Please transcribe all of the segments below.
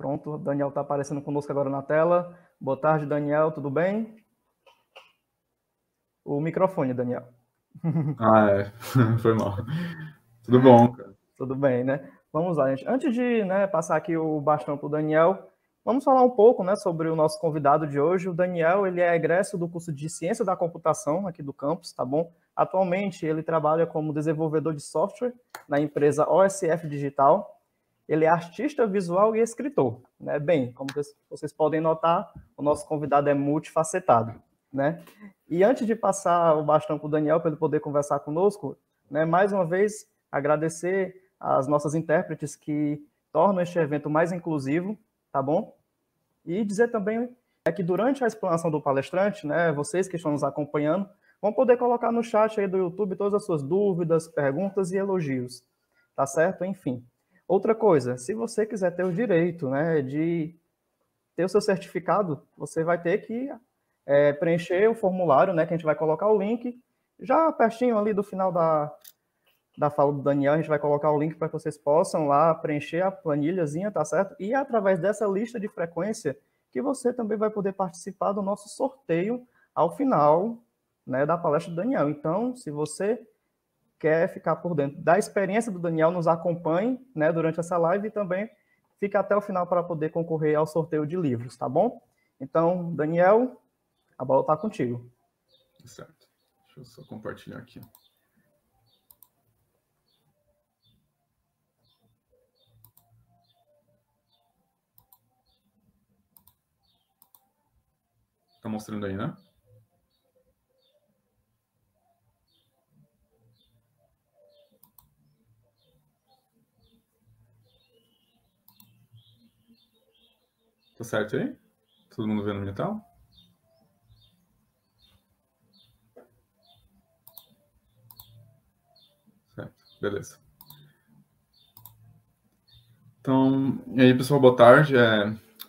Pronto, o Daniel está aparecendo conosco agora na tela. Boa tarde, Daniel, tudo bem? O microfone, Daniel. Foi mal. Tudo bom, cara? Tudo bem, né? Vamos lá, gente. Antes de passar aqui o bastão para o Daniel, vamos falar um pouco sobre o nosso convidado de hoje. O Daniel, ele é egresso do curso de Ciência da Computação aqui do campus, tá bom? Atualmente, ele trabalha como desenvolvedor de software na empresa OSF Digital. Ele é artista visual e escritor, né? Bem, como vocês podem notar, o nosso convidado é multifacetado, né? E antes de passar o bastão para o Daniel, para ele poder conversar conosco, né, mais uma vez, agradecer às nossas intérpretes que tornam este evento mais inclusivo, tá bom? E dizer também que durante a explanação do palestrante, né, vocês que estão nos acompanhando, vão poder colocar no chat aí do YouTube todas as suas dúvidas, perguntas e elogios, tá certo? Enfim. Outra coisa, se você quiser ter o direito, né, de ter o seu certificado, você vai ter que preencher o formulário, né, que a gente vai colocar o link, já pertinho ali do final da fala do Daniel, a gente vai colocar o link para que vocês possam lá preencher a planilhazinha, tá certo? E através dessa lista de frequência, que você também vai poder participar do nosso sorteio ao final, né, da palestra do Daniel. Então, se você quer ficar por dentro da experiência do Daniel, nos acompanhe, né, durante essa live e também fica até o final para poder concorrer ao sorteio de livros, tá bom? Então, Daniel, a bola está contigo. Certo. Deixa eu só compartilhar aqui. Tá mostrando aí, né? Tá certo aí? Todo mundo vendo minha tela? Certo, beleza. Então, e aí, pessoal, boa tarde.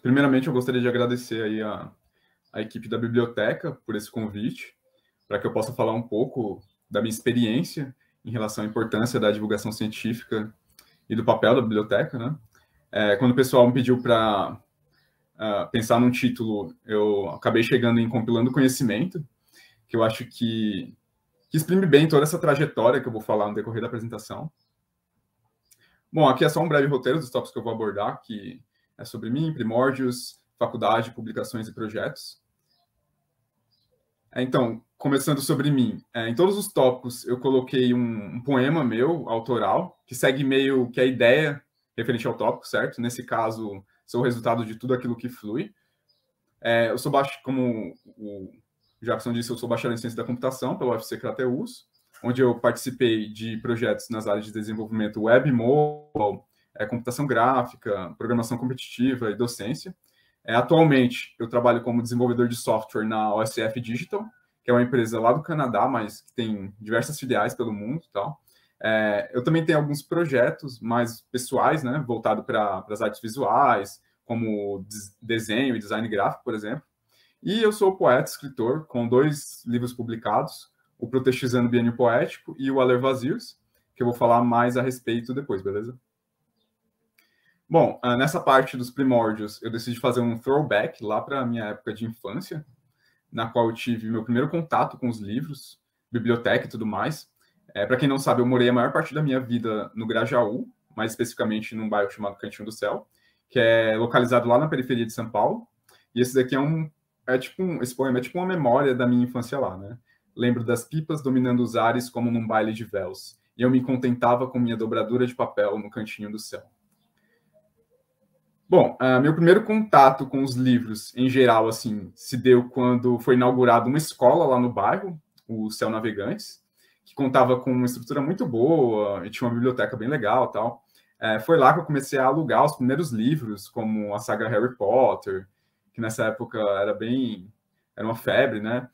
Primeiramente, eu gostaria de agradecer aí a equipe da biblioteca por esse convite, para que eu possa falar um pouco da minha experiência em relação à importância da divulgação científica e do papel da biblioteca, né? Quando o pessoal me pediu para pensar num título, eu acabei chegando em Compilando Conhecimento, que eu acho que exprime bem toda essa trajetória que eu vou falar no decorrer da apresentação. Bom, aqui é só um breve roteiro dos tópicos que eu vou abordar, que é sobre mim, primórdios, faculdade, publicações e projetos. Então, começando sobre mim, em todos os tópicos eu coloquei um poema meu, autoral, que segue meio que a ideia referente ao tópico, certo? Nesse caso, sou o resultado de tudo aquilo que flui. Eu sou como o Jackson disse, eu sou bacharel em Ciência da Computação pela UFC Crateus, onde eu participei de projetos nas áreas de desenvolvimento web, mobile, computação gráfica, programação competitiva e docência. Atualmente, eu trabalho como desenvolvedor de software na OSF Digital, que é uma empresa lá do Canadá, mas que tem diversas filiais pelo mundo e tal. Eu também tenho alguns projetos mais pessoais, né, voltado para as artes visuais, como desenho e design gráfico, por exemplo. E eu sou poeta, escritor, com 2 livros publicados, o Protestizando Biênio Poético e o A Ler Vazios, que eu vou falar mais a respeito depois, beleza? Bom, nessa parte dos primórdios, eu decidi fazer um throwback lá para a minha época de infância, na qual eu tive meu primeiro contato com os livros, biblioteca e tudo mais. Para quem não sabe, eu morei a maior parte da minha vida no Grajaú, mais especificamente num bairro chamado Cantinho do Céu, que é localizado lá na periferia de São Paulo. E esse daqui esse poema é tipo uma memória da minha infância lá, né? Lembro das pipas dominando os ares como num baile de véus, e eu me contentava com minha dobradura de papel no Cantinho do Céu. Bom, meu primeiro contato com os livros, em geral, assim, se deu quando foi inaugurada uma escola lá no bairro, o Céu Navegantes, que contava com uma estrutura muito boa e tinha uma biblioteca bem legal e tal. Foi lá que eu comecei a alugar os primeiros livros, como a saga Harry Potter, que nessa época era uma febre, né?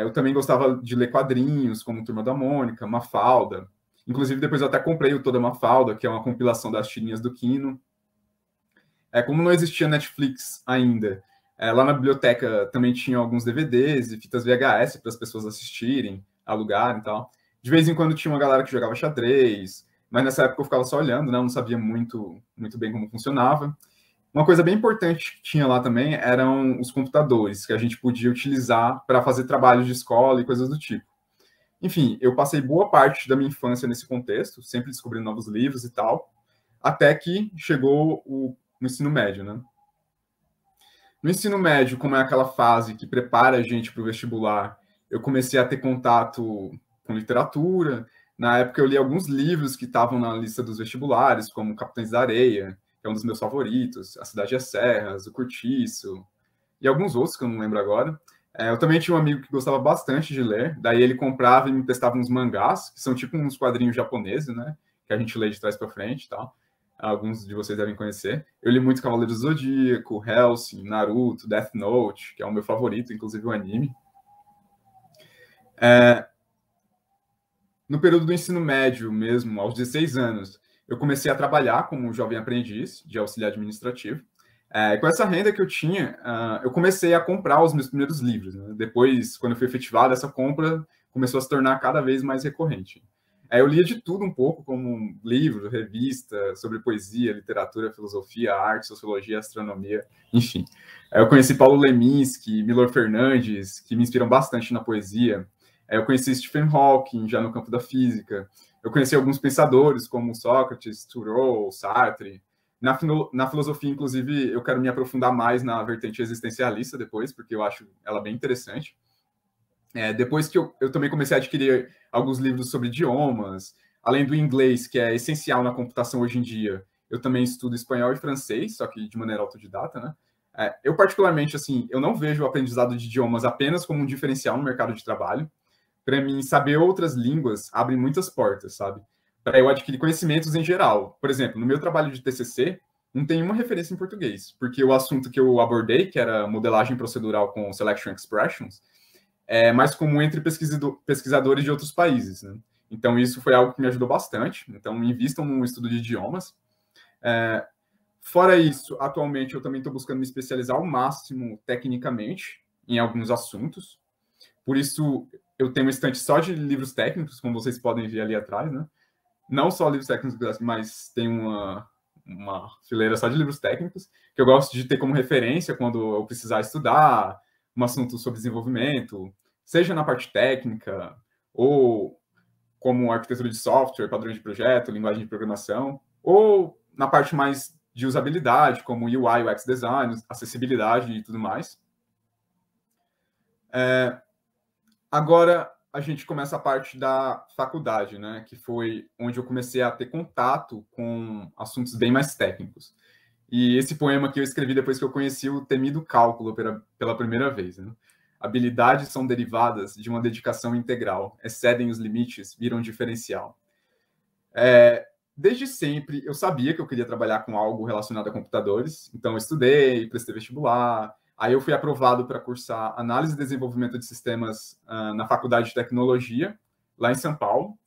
Eu também gostava de ler quadrinhos, como Turma da Mônica, Mafalda. Inclusive, depois eu até comprei o Toda Mafalda, que é uma compilação das tirinhas do Quino. Como não existia Netflix ainda, lá na biblioteca também tinha alguns DVDs e fitas VHS para as pessoas assistirem, alugarem e tal. De vez em quando tinha uma galera que jogava xadrez, mas nessa época eu ficava só olhando, né? Eu não sabia muito bem como funcionava. Uma coisa bem importante que tinha lá também eram os computadores, que a gente podia utilizar para fazer trabalhos de escola e coisas do tipo. Enfim, eu passei boa parte da minha infância nesse contexto, sempre descobrindo novos livros e tal, até que chegou o ensino médio, né? No ensino médio, como é aquela fase que prepara a gente para o vestibular, eu comecei a ter contato com literatura. Na época, eu li alguns livros que estavam na lista dos vestibulares, como Capitães da Areia, que é um dos meus favoritos, A Cidade e as Serras, O Curtiço, e alguns outros que eu não lembro agora. Eu também tinha um amigo que gostava bastante de ler, daí ele comprava e me emprestava uns mangás, que são tipo uns quadrinhos japoneses, né? Que a gente lê de trás para frente e tal. Alguns de vocês devem conhecer. Eu li muito Cavaleiro do Zodíaco, Hellsing, Naruto, Death Note, que é o meu favorito, inclusive o anime. No período do ensino médio mesmo, aos 16 anos, eu comecei a trabalhar como jovem aprendiz de auxiliar administrativo. Com essa renda que eu tinha, eu comecei a comprar os meus primeiros livros, né? Depois, quando eu fui efetivado, essa compra começou a se tornar cada vez mais recorrente. Eu lia de tudo um pouco, como livro, revista, sobre poesia, literatura, filosofia, arte, sociologia, astronomia, enfim. Eu conheci Paulo Leminski, Milor Fernandes, que me inspiram bastante na poesia. Eu conheci Stephen Hawking, já no campo da física. Eu conheci alguns pensadores, como Sócrates, Thoreau, Sartre. Na filosofia, inclusive, eu quero me aprofundar mais na vertente existencialista depois, porque eu acho ela bem interessante. Depois que eu também comecei a adquirir alguns livros sobre idiomas, além do inglês, que é essencial na computação hoje em dia, eu também estudo espanhol e francês, só que de maneira autodidata, né? Eu, particularmente, assim, eu não vejo o aprendizado de idiomas apenas como um diferencial no mercado de trabalho. Para mim, saber outras línguas abre muitas portas, sabe? Para eu adquirir conhecimentos em geral. Por exemplo, no meu trabalho de TCC, não tem uma referência em português, porque o assunto que eu abordei, que era modelagem procedural com selection expressions, é mais comum entre pesquisadores de outros países, né? Então, isso foi algo que me ajudou bastante. Então, invistam no estudo de idiomas. Fora isso, atualmente eu também estou buscando me especializar ao máximo tecnicamente em alguns assuntos. Por isso, eu tenho uma estante só de livros técnicos, como vocês podem ver ali atrás, né? Não só livros técnicos, mas tem uma fileira só de livros técnicos, que eu gosto de ter como referência quando eu precisar estudar um assunto sobre desenvolvimento, seja na parte técnica, ou como arquitetura de software, padrões de projeto, linguagem de programação, ou na parte mais de usabilidade, como UI, UX design, acessibilidade e tudo mais. Agora a gente começa a parte da faculdade, né? Que foi onde eu comecei a ter contato com assuntos bem mais técnicos. E esse poema que eu escrevi depois que eu conheci o temido cálculo pela primeira vez, né? Habilidades são derivadas de uma dedicação integral, excedem os limites, viram diferencial. Desde sempre eu sabia que eu queria trabalhar com algo relacionado a computadores, então eu estudei, prestei vestibular. Aí eu fui aprovado para cursar Análise e Desenvolvimento de Sistemas na Faculdade de Tecnologia, lá em São Paulo.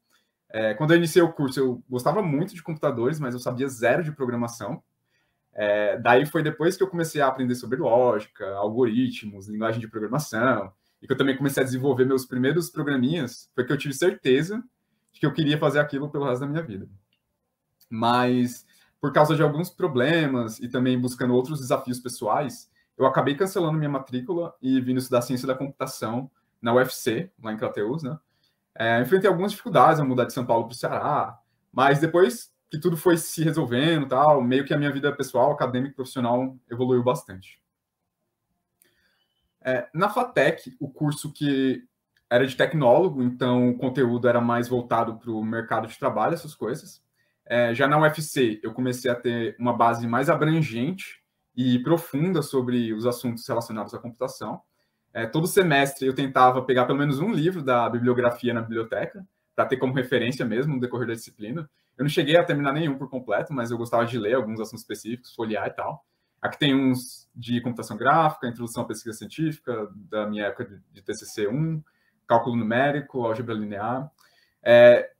Quando eu iniciei o curso, eu gostava muito de computadores, mas eu sabia zero de programação. Daí foi depois que eu comecei a aprender sobre lógica, algoritmos, linguagem de programação, e que eu também comecei a desenvolver meus primeiros programinhas, foi que eu tive certeza de que eu queria fazer aquilo pelo resto da minha vida. Mas, por causa de alguns problemas e também buscando outros desafios pessoais, eu acabei cancelando minha matrícula e vindo estudar ciência da computação na UFC, lá em Crateús, né? Enfrentei algumas dificuldades ao mudar de São Paulo para o Ceará, mas depois que tudo foi se resolvendo, tal, meio que a minha vida pessoal, acadêmica e profissional evoluiu bastante. Na FATEC, o curso que era de tecnólogo, então o conteúdo era mais voltado para o mercado de trabalho, essas coisas. Já na UFC, eu comecei a ter uma base mais abrangente e profunda sobre os assuntos relacionados à computação. Todo semestre eu tentava pegar pelo menos um livro da bibliografia na biblioteca, para ter como referência mesmo no decorrer da disciplina. Eu não cheguei a terminar nenhum por completo, mas eu gostava de ler alguns assuntos específicos, folhear e tal. Aqui tem uns de computação gráfica, introdução à pesquisa científica, da minha época de TCC 1, cálculo numérico, álgebra linear.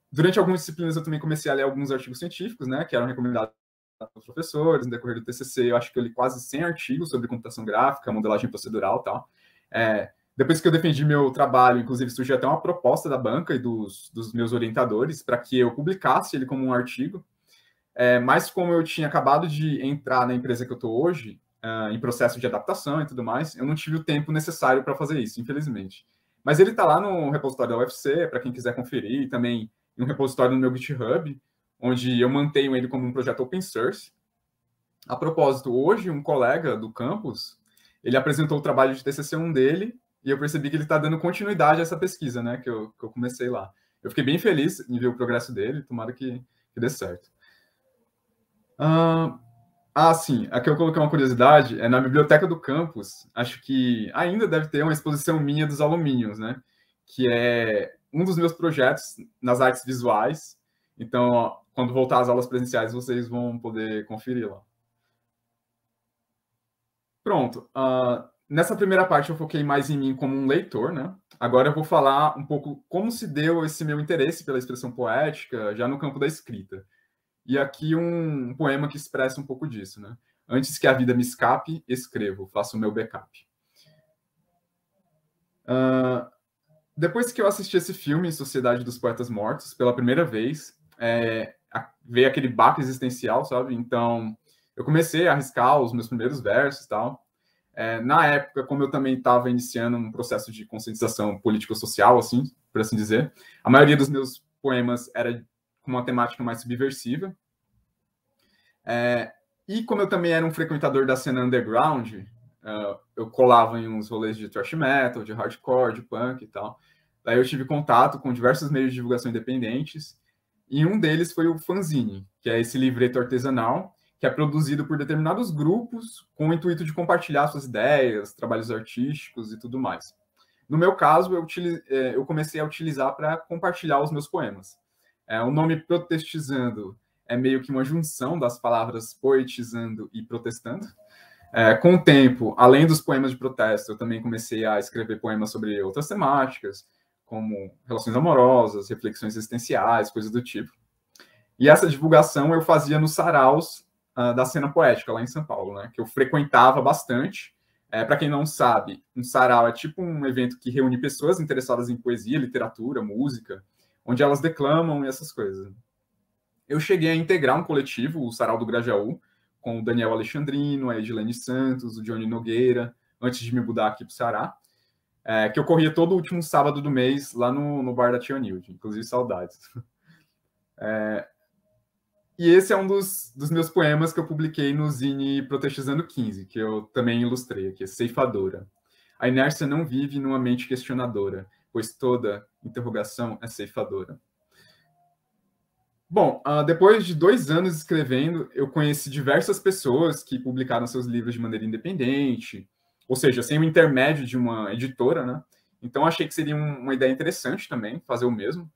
Durante algumas disciplinas eu também comecei a ler alguns artigos científicos, né, que eram recomendados pelos professores. No decorrer do TCC, eu acho que eu li quase 100 artigos sobre computação gráfica, modelagem procedural e tal. Depois que eu defendi meu trabalho, inclusive, surgiu até uma proposta da banca e dos meus orientadores para que eu publicasse ele como um artigo. Mas como eu tinha acabado de entrar na empresa que eu estou hoje, em processo de adaptação e tudo mais, eu não tive o tempo necessário para fazer isso, infelizmente. Mas ele está lá no repositório da UFC, para quem quiser conferir, e também em um repositório no meu GitHub, onde eu mantenho ele como um projeto open source. A propósito, hoje um colega do campus, ele apresentou o trabalho de TCC1 dele, e eu percebi que ele está dando continuidade a essa pesquisa, né, que eu comecei lá. Eu fiquei bem feliz em ver o progresso dele, tomara que dê certo. Sim, aqui eu coloquei uma curiosidade, na biblioteca do campus, acho que ainda deve ter uma exposição minha dos alumínios, né, que é um dos meus projetos nas artes visuais. Então, quando voltar às aulas presenciais, vocês vão poder conferir lá. Pronto. Nessa primeira parte eu foquei mais em mim como um leitor, né? Agora eu vou falar um pouco como se deu esse meu interesse pela expressão poética já no campo da escrita. E aqui um poema que expressa um pouco disso, né? Antes que a vida me escape, escrevo, faço o meu backup. Depois que eu assisti esse filme, Sociedade dos Poetas Mortos, pela primeira vez, veio aquele baque existencial, sabe? Então, eu comecei a arriscar os meus primeiros versos e tal. Na época, como eu também estava iniciando um processo de conscientização político-social, assim, por assim dizer, a maioria dos meus poemas era com uma temática mais subversiva. E como eu também era um frequentador da cena underground, eu colava em uns rolês de thrash metal, de hardcore, de punk e tal. Daí eu tive contato com diversos meios de divulgação independentes, e um deles foi o fanzine, que é esse livreto artesanal, que é produzido por determinados grupos com o intuito de compartilhar suas ideias, trabalhos artísticos e tudo mais. No meu caso, eu comecei a utilizar para compartilhar os meus poemas. O nome Protestizando é meio que uma junção das palavras poetizando e protestando. Com o tempo, além dos poemas de protesto, eu também comecei a escrever poemas sobre outras temáticas, como relações amorosas, reflexões existenciais, coisas do tipo. E essa divulgação eu fazia nos saraus da cena poética, lá em São Paulo, né, que eu frequentava bastante. Para quem não sabe, um sarau é tipo um evento que reúne pessoas interessadas em poesia, literatura, música, onde elas declamam e essas coisas. Eu cheguei a integrar um coletivo, o Sarau do Grajaú, com o Daniel Alexandrino, a Edilene Santos, o Johnny Nogueira, antes de me mudar aqui para o Ceará, que ocorria todo último sábado do mês lá no bar da Tia Nilde, inclusive saudades. E esse é um dos meus poemas que eu publiquei no Zine Protestizando 15, que eu também ilustrei aqui, Ceifadora. A inércia não vive numa mente questionadora, pois toda interrogação é ceifadora. Bom, depois de 2 anos escrevendo, eu conheci diversas pessoas que publicaram seus livros de maneira independente, ou seja, sem o intermédio de uma editora, né? Então, achei que seria uma ideia interessante também fazer o mesmo.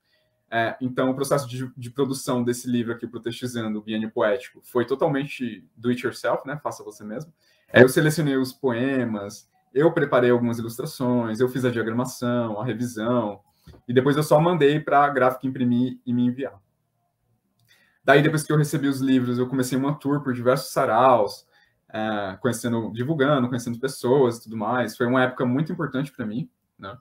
Então, o processo de produção desse livro aqui, Protestizando, o Biênio Poético, foi totalmente do it yourself, né? Faça você mesmo. Eu selecionei os poemas, eu preparei algumas ilustrações, eu fiz a diagramação, a revisão, e depois eu só mandei para a gráfica imprimir e me enviar. Daí, depois que eu recebi os livros, eu comecei uma tour por diversos saraus, divulgando, conhecendo pessoas e tudo mais. Foi uma época muito importante para mim, né?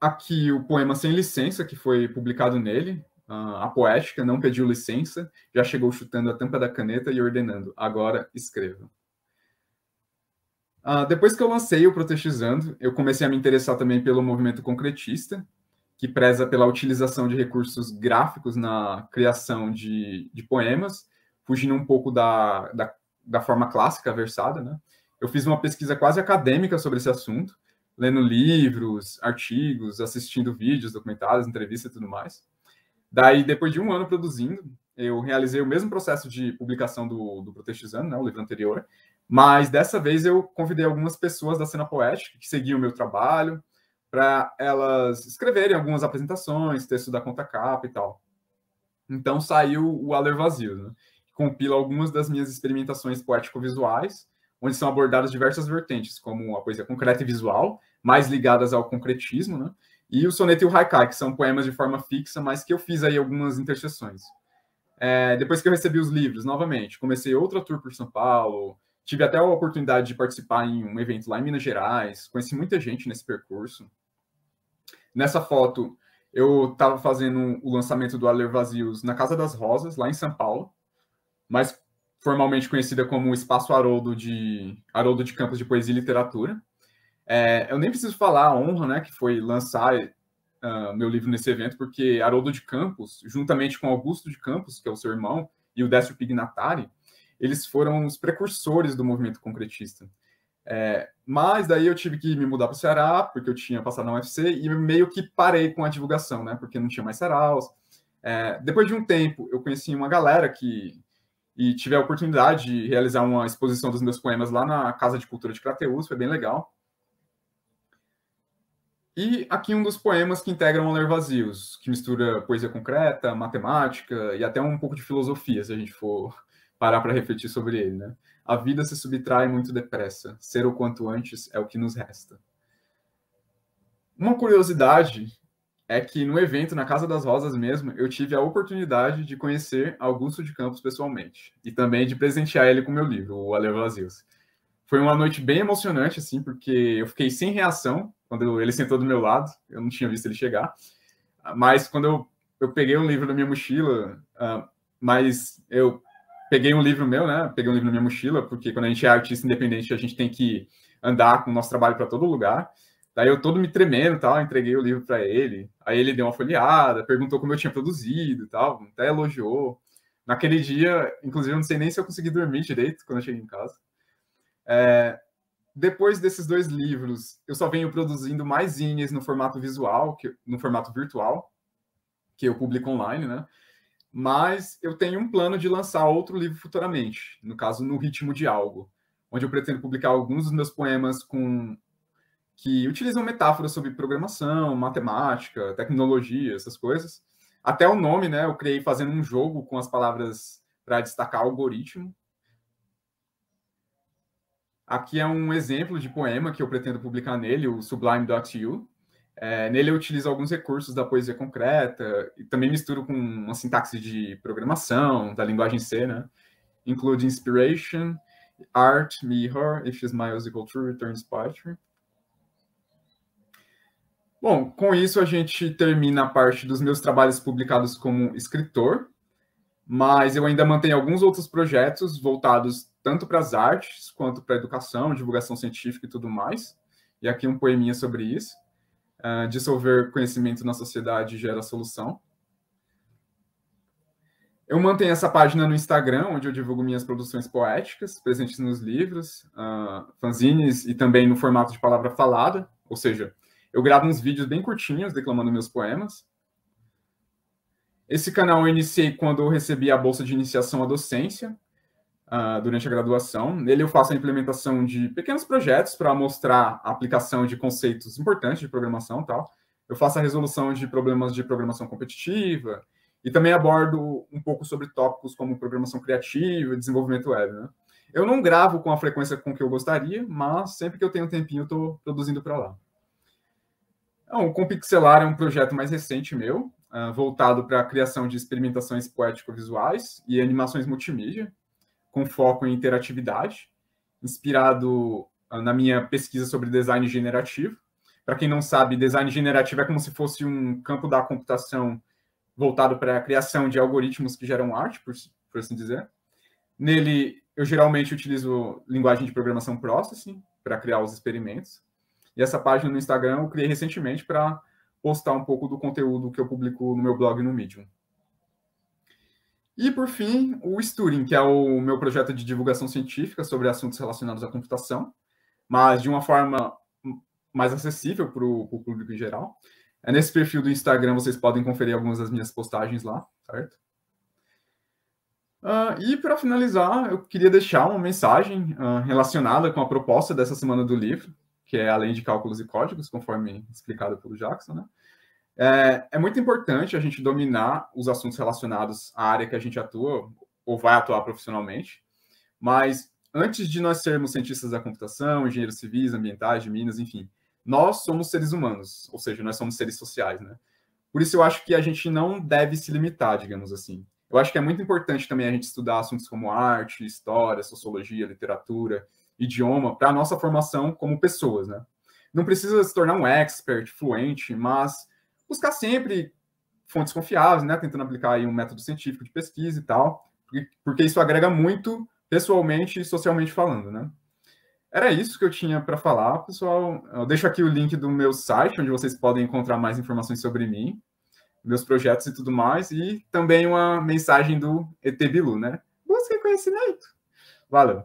Aqui o poema Sem Licença, que foi publicado nele, a poética não pediu licença, já chegou chutando a tampa da caneta e ordenando, agora escreva. Depois que eu lancei o Protestizando, eu comecei a me interessar também pelo movimento concretista, que preza pela utilização de recursos gráficos na criação de poemas, fugindo um pouco da forma clássica versada, né? Eu fiz uma pesquisa quase acadêmica sobre esse assunto, lendo livros, artigos, assistindo vídeos, documentários, entrevistas e tudo mais. Daí, depois de 1 ano produzindo, eu realizei o mesmo processo de publicação do Protestizando, né, o livro anterior, mas dessa vez eu convidei algumas pessoas da cena poética que seguiam o meu trabalho, para elas escreverem algumas apresentações, texto da conta capa e tal. Então saiu o Aler Vazio, né? Que compila algumas das minhas experimentações poético-visuais, onde são abordadas diversas vertentes, como a poesia concreta e visual, mais ligadas ao concretismo, né? E o soneto e o haikai, que são poemas de forma fixa, mas que eu fiz aí algumas interseções. Depois que eu recebi os livros, novamente, comecei outra tour por São Paulo, tive até a oportunidade de participar em um evento lá em Minas Gerais, conheci muita gente nesse percurso. Nessa foto, Eu estava fazendo o lançamento do Alher Vazios na Casa das Rosas, lá em São Paulo, mas formalmente conhecida como Espaço Haroldo de Campos de Poesia e Literatura. Eu nem preciso falar a honra, né, que foi lançar meu livro nesse evento, porque Haroldo de Campos, juntamente com Augusto de Campos, que é o seu irmão, e o Décio Pignatari, eles foram os precursores do movimento concretista. Mas daí eu tive que me mudar para o Ceará, porque eu tinha passado na UFC, e meio que parei com a divulgação, né, porque não tinha mais saraus. Depois de um tempo, eu conheci uma galera e tive a oportunidade de realizar uma exposição dos meus poemas lá na Casa de Cultura de Crateús, foi bem legal. E aqui um dos poemas que integram Alher Vazios, que mistura poesia concreta, matemática e até um pouco de filosofia, se a gente for parar para refletir sobre ele, né? A vida se subtrai muito depressa, ser o quanto antes é o que nos resta. Uma curiosidade é que no evento, na Casa das Rosas mesmo, eu tive a oportunidade de conhecer Augusto de Campos pessoalmente e também de presentear ele com meu livro, o Alher Vazios. Foi uma noite bem emocionante, assim, porque eu fiquei sem reação quando ele sentou do meu lado, eu não tinha visto ele chegar, mas quando eu peguei um livro da minha mochila, mas eu peguei um livro meu, né, peguei um livro na minha mochila, porque quando a gente é artista independente, a gente tem que andar com o nosso trabalho para todo lugar, daí eu todo me tremendo, tal, entreguei o livro para ele, aí ele deu uma folheada, perguntou como eu tinha produzido, tal, até elogiou. Naquele dia, inclusive, eu não sei nem se eu consegui dormir direito quando eu cheguei em casa. Depois desses 2 livros, eu só venho produzindo mais zines no formato visual, no formato virtual, que eu publico online, né? Mas eu tenho um plano de lançar outro livro futuramente, no caso, No Ritmo de Algo, onde eu pretendo publicar alguns dos meus poemas que utilizam metáforas sobre programação, matemática, tecnologia, essas coisas. Até o nome, né? Eu criei fazendo um jogo com as palavras para destacar algoritmo. Aqui é um exemplo de poema que eu pretendo publicar nele, o Sublime.you. Nele eu utilizo alguns recursos da poesia concreta e também misturo com uma sintaxe de programação, da linguagem C, né? Include inspiration, art, me, her, if she smiles equal true, returns poetry. Bom, com isso a gente termina a parte dos meus trabalhos publicados como escritor, mas eu ainda mantenho alguns outros projetos voltados tanto para as artes quanto para a educação, divulgação científica e tudo mais. E aqui um poeminha sobre isso. Dissolver conhecimento na sociedade gera solução. Eu mantenho essa página no Instagram, onde eu divulgo minhas produções poéticas, presentes nos livros, fanzines e também no formato de palavra falada, ou seja, eu gravo uns vídeos bem curtinhos declamando meus poemas. Esse canal eu iniciei quando eu recebi a bolsa de iniciação à docência, durante a graduação. Nele eu faço a implementação de pequenos projetos para mostrar a aplicação de conceitos importantes de programação e tal. Eu faço a resolução de problemas de programação competitiva e também abordo um pouco sobre tópicos como programação criativa e desenvolvimento web, né? Eu não gravo com a frequência com que eu gostaria, mas sempre que eu tenho um tempinho eu estou produzindo para lá. Então, o Compixelar é um projeto mais recente meu, voltado para a criação de experimentações poético-visuais e animações multimídia, com foco em interatividade, inspirado na minha pesquisa sobre design generativo. Para quem não sabe, design generativo é como se fosse um campo da computação voltado para a criação de algoritmos que geram arte, por assim dizer. Nele, eu geralmente utilizo linguagem de programação Processing para criar os experimentos. E essa página no Instagram eu criei recentemente para postar um pouco do conteúdo que eu publico no meu blog no Medium. E, por fim, o Sturing, que é o meu projeto de divulgação científica sobre assuntos relacionados à computação, mas de uma forma mais acessível para o público em geral. Nesse perfil do Instagram vocês podem conferir algumas das minhas postagens lá, certo? E, para finalizar, eu queria deixar uma mensagem relacionada com a proposta dessa semana do livro, que é Além de Cálculos e Códigos, conforme explicado pelo Jackson, né? É muito importante a gente dominar os assuntos relacionados à área que a gente atua ou vai atuar profissionalmente, mas antes de nós sermos cientistas da computação, engenheiros civis, ambientais, de minas, enfim, nós somos seres humanos, ou seja, nós somos seres sociais, né? Por isso eu acho que a gente não deve se limitar, digamos assim. Eu acho que é muito importante também a gente estudar assuntos como arte, história, sociologia, literatura, idioma, para a nossa formação como pessoas, né? Não precisa se tornar um expert, fluente, mas buscar sempre fontes confiáveis, né? Tentando aplicar aí um método científico de pesquisa e tal, porque isso agrega muito pessoalmente e socialmente falando, né? Era isso que eu tinha para falar, pessoal. Eu deixo aqui o link do meu site, onde vocês podem encontrar mais informações sobre mim, meus projetos e tudo mais, e também uma mensagem do ET Bilu, né? Busquem conhecimento. Valeu.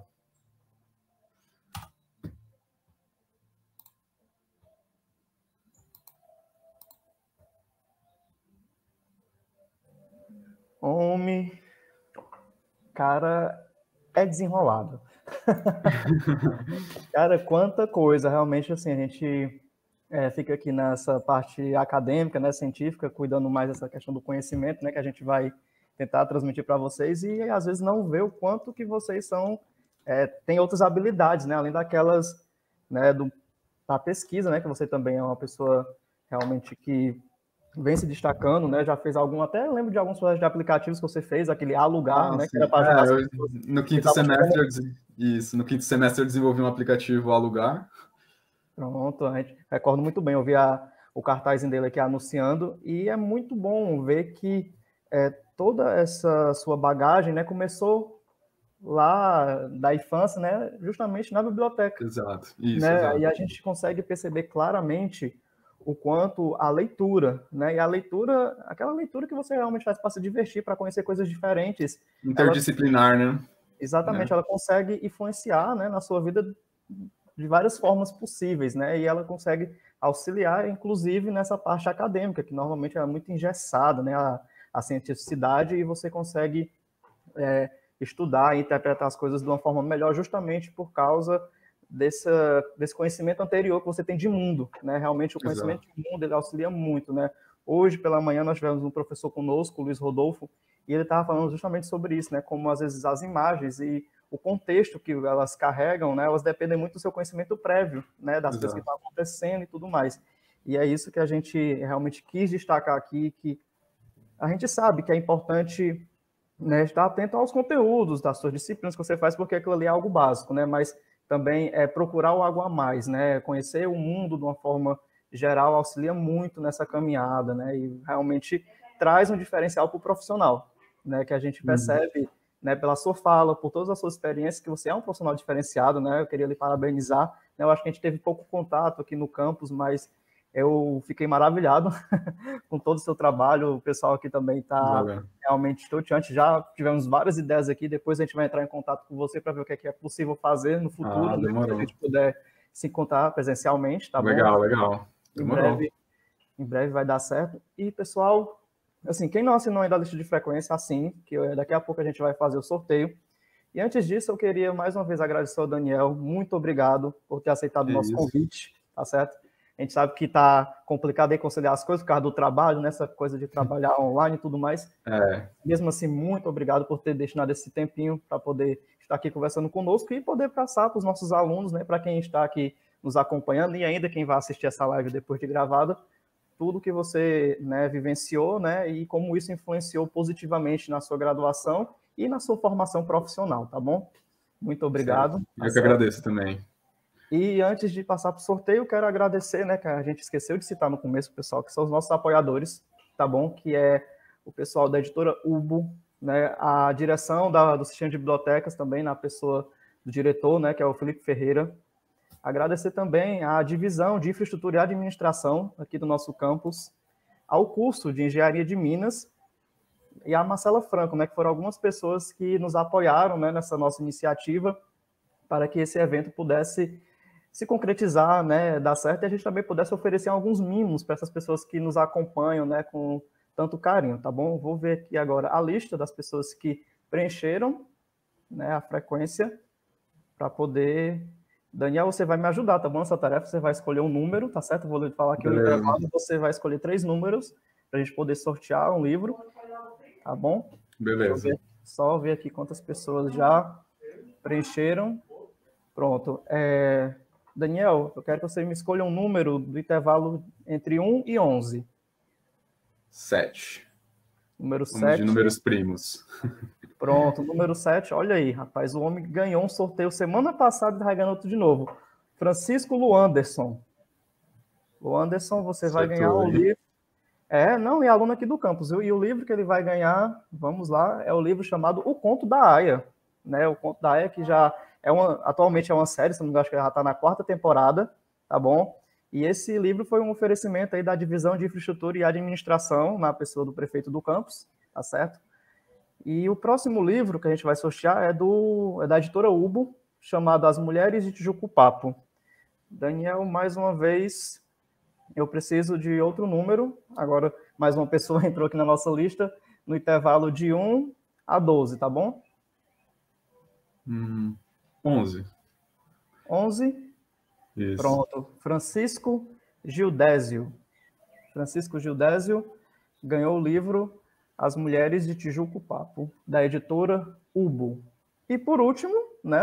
Homem, cara, é desenrolado. Cara, quanta coisa, realmente, assim, a gente fica aqui nessa parte acadêmica, né, científica, cuidando mais dessa questão do conhecimento, né, que a gente vai tentar transmitir para vocês e às vezes não vê o quanto que vocês são, têm outras habilidades, né, além daquelas, né, da pesquisa, né, que você também é uma pessoa realmente que vem se destacando, né, já fez algum, até lembro de alguns projetos de aplicativos que você fez, aquele Alugar, né, que era para ajudar as pessoas no que quinto estavam semestre, no quinto semestre eu desenvolvi um aplicativo Alugar. Pronto, a gente recordo muito bem, eu vi o cartazinho dele aqui anunciando, e é muito bom ver que toda essa sua bagagem, né, começou lá da infância, né, justamente na biblioteca. Exato, isso, Né? exato. E a gente consegue perceber claramente o quanto a leitura, né, e a leitura, aquela leitura que você realmente faz para se divertir, para conhecer coisas diferentes, Interdisciplinar, né? exatamente, ela consegue influenciar, né, na sua vida de várias formas possíveis, né? E ela consegue auxiliar, inclusive, nessa parte acadêmica, que normalmente é muito engessada, né? A cientificidade, e você consegue estudar e interpretar as coisas de uma forma melhor, justamente por causa desse conhecimento anterior que você tem de mundo, né? Realmente o conhecimento Exato. de mundo, ele auxilia muito, né? Hoje pela manhã nós tivemos um professor conosco, o Luiz Rodolfo, e ele estava falando justamente sobre isso, né? Como às vezes as imagens e o contexto que elas carregam, né? Elas dependem muito do seu conhecimento prévio, né? Das coisas que estão acontecendo e tudo mais. E é isso que a gente realmente quis destacar aqui, que a gente sabe que é importante, né, estar atento aos conteúdos das suas disciplinas que você faz, porque aquilo ali é algo básico, né? Mas também procurar o algo a mais, né? Conhecer o mundo de uma forma geral auxilia muito nessa caminhada, né? E realmente traz um diferencial para o profissional, né? Que a gente percebe, né, pela sua fala, por todas as suas experiências, que você é um profissional diferenciado, né? Eu queria lhe parabenizar, né? Eu acho que a gente teve pouco contato aqui no campus, mas eu fiquei maravilhado com todo o seu trabalho. O pessoal aqui também está realmente estonteante. Já tivemos várias ideias aqui. Depois a gente vai entrar em contato com você para ver o que é possível fazer no futuro, né? Se a gente puder se encontrar presencialmente, tá bom? Legal. Demorou. Em breve vai dar certo. E, pessoal, assim, quem não assinou ainda a lista de frequência, assim, que daqui a pouco a gente vai fazer o sorteio. E antes disso, eu queria mais uma vez agradecer ao Daniel. Muito obrigado por ter aceitado o nosso convite, tá certo? A gente sabe que está complicado aí conciliar as coisas por causa do trabalho, nessa coisa de trabalhar online e tudo mais. Mesmo assim, muito obrigado por ter destinado esse tempinho para poder estar aqui conversando conosco e poder passar para os nossos alunos, né, para quem está aqui nos acompanhando e ainda quem vai assistir essa live depois de gravada, tudo que você, né, vivenciou, né, e como isso influenciou positivamente na sua graduação e na sua formação profissional, tá bom? Muito obrigado. Eu que agradeço também. E antes de passar para o sorteio, quero agradecer, né, que a gente esqueceu de citar no começo, pessoal, que são os nossos apoiadores, tá bom? Que é o pessoal da editora Ubo, né, a direção do sistema de bibliotecas também, na pessoa do diretor, né, que é o Felipe Ferreira. Agradecer também à divisão de infraestrutura e administração aqui do nosso campus, ao curso de engenharia de Minas e a Marcela Franco, né, que foram algumas pessoas que nos apoiaram, né, nessa nossa iniciativa para que esse evento pudesse se concretizar, né, dar certo, e a gente também pudesse oferecer alguns mimos para essas pessoas que nos acompanham, né, com tanto carinho, tá bom? Vou ver aqui agora a lista das pessoas que preencheram, né, a frequência para poder... Daniel, você vai me ajudar, tá bom? Essa tarefa, você vai escolher um número, tá certo? Vou lhe falar aqui o intervalo, você vai escolher 3 números para a gente poder sortear um livro, tá bom? Beleza. Só ver aqui quantas pessoas já preencheram. Pronto. Daniel, eu quero que você me escolha um número do intervalo entre 1 e 11. 7. Número Vamos 7. de números primos. Pronto, número 7. Olha aí, rapaz, o homem ganhou um sorteio semana passada e está ganhando outro de novo. Francisco Luanderson. Luanderson, você vai ganhar um livro. Não, e aluno aqui do campus. E o livro que ele vai ganhar, vamos lá, é o livro chamado O Conto da Aia, né? O Conto da Aia, que já atualmente é uma série, se não me engano, acho que já está na 4ª temporada, tá bom? E esse livro foi um oferecimento aí da Divisão de Infraestrutura e Administração, na pessoa do prefeito do campus, tá certo? E o próximo livro que a gente vai sortear é da editora Ubo, chamado As Mulheres de Tijuco-Papo. Daniel, mais uma vez, eu preciso de outro número. Agora, mais uma pessoa entrou aqui na nossa lista, no intervalo de 1 a 12, tá bom? 11. 11? Isso. Pronto. Francisco Gildésio. Francisco Gildésio ganhou o livro As Mulheres de Tijuco-Papo, da editora Ubo. E por último, né,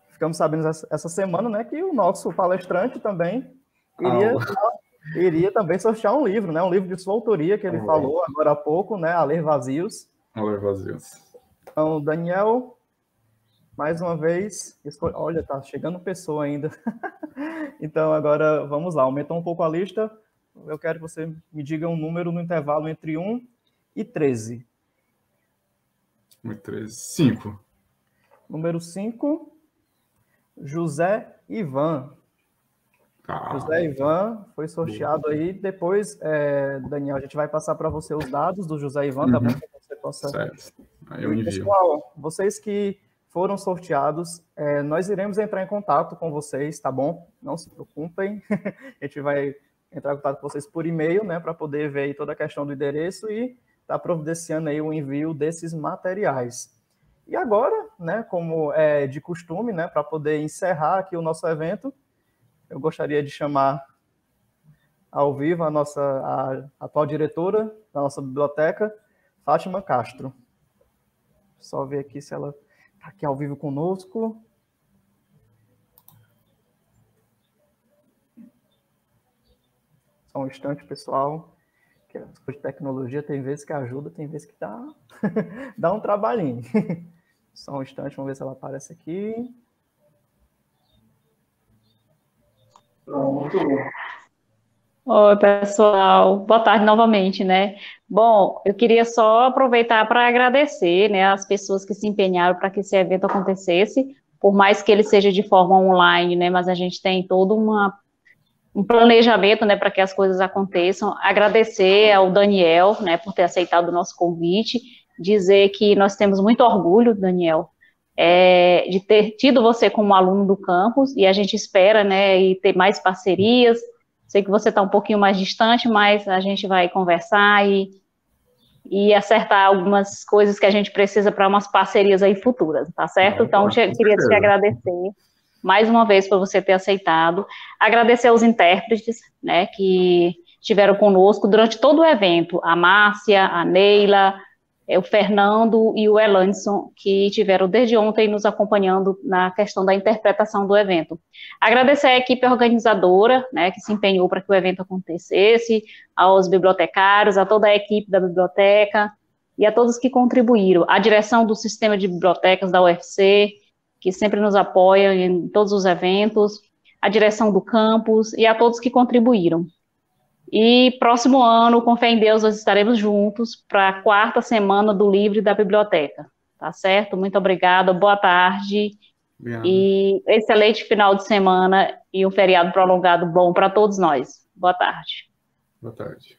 ficamos sabendo essa semana, né, que o nosso palestrante também iria também sortear um livro, né, um livro de sua autoria, que ele falou agora há pouco, né, A Ler Vazios. A Ler Vazios. Então, Daniel, mais uma vez, olha, tá chegando pessoa ainda. Então, agora, vamos lá, aumentou um pouco a lista. Eu quero que você me diga um número no intervalo entre 1 e 13. 1 e 13. 5. Número 5, José Ivan. José Ivan foi sorteado aí. Depois, Daniel, a gente vai passar para você os dados do José Ivan, tá bom? Para você possa... Certo. Aí eu envio. Pessoal, vocês que foram sorteados, nós iremos entrar em contato com vocês, tá bom? Não se preocupem. A gente vai entrar em contato com vocês por e-mail, né, para poder ver aí toda a questão do endereço e tá providenciando aí o envio desses materiais. E agora, né, como é de costume, né, para poder encerrar aqui o nosso evento, eu gostaria de chamar ao vivo a atual diretora da nossa biblioteca, Fátima Castro. Só ver aqui se ela está aqui ao vivo conosco. Só um instante, pessoal. Que as coisas de tecnologia tem vezes que ajuda, tem vezes que dá um trabalhinho. Só um instante, vamos ver se ela aparece aqui. Pronto. Oi, pessoal. Boa tarde novamente, né? Bom, eu queria só aproveitar para agradecer, né, as pessoas que se empenharam para que esse evento acontecesse, por mais que ele seja de forma online, né, mas a gente tem todo um planejamento, né, para que as coisas aconteçam. Agradecer ao Daniel, né, por ter aceitado o nosso convite, dizer que nós temos muito orgulho, Daniel, de ter tido você como aluno do campus, e a gente espera, né, e ter mais parcerias. Sei que você está um pouquinho mais distante, mas a gente vai conversar e acertar algumas coisas que a gente precisa para umas parcerias aí futuras, tá certo? Então, queria te agradecer mais uma vez por você ter aceitado. Agradecer aos intérpretes, né, que estiveram conosco durante todo o evento, a Márcia, a Neila, o Fernando e o Elanson, que estiveram desde ontem nos acompanhando na questão da interpretação do evento. Agradecer à equipe organizadora, né, que se empenhou para que o evento acontecesse, aos bibliotecários, a toda a equipe da biblioteca e a todos que contribuíram, a direção do sistema de bibliotecas da UFC, que sempre nos apoia em todos os eventos, a direção do campus e a todos que contribuíram. E próximo ano, com fé em Deus, nós estaremos juntos para a 4ª semana do livro da biblioteca. Tá certo? Muito obrigada, boa tarde. Obrigado. E excelente final de semana e um feriado prolongado bom para todos nós. Boa tarde. Boa tarde.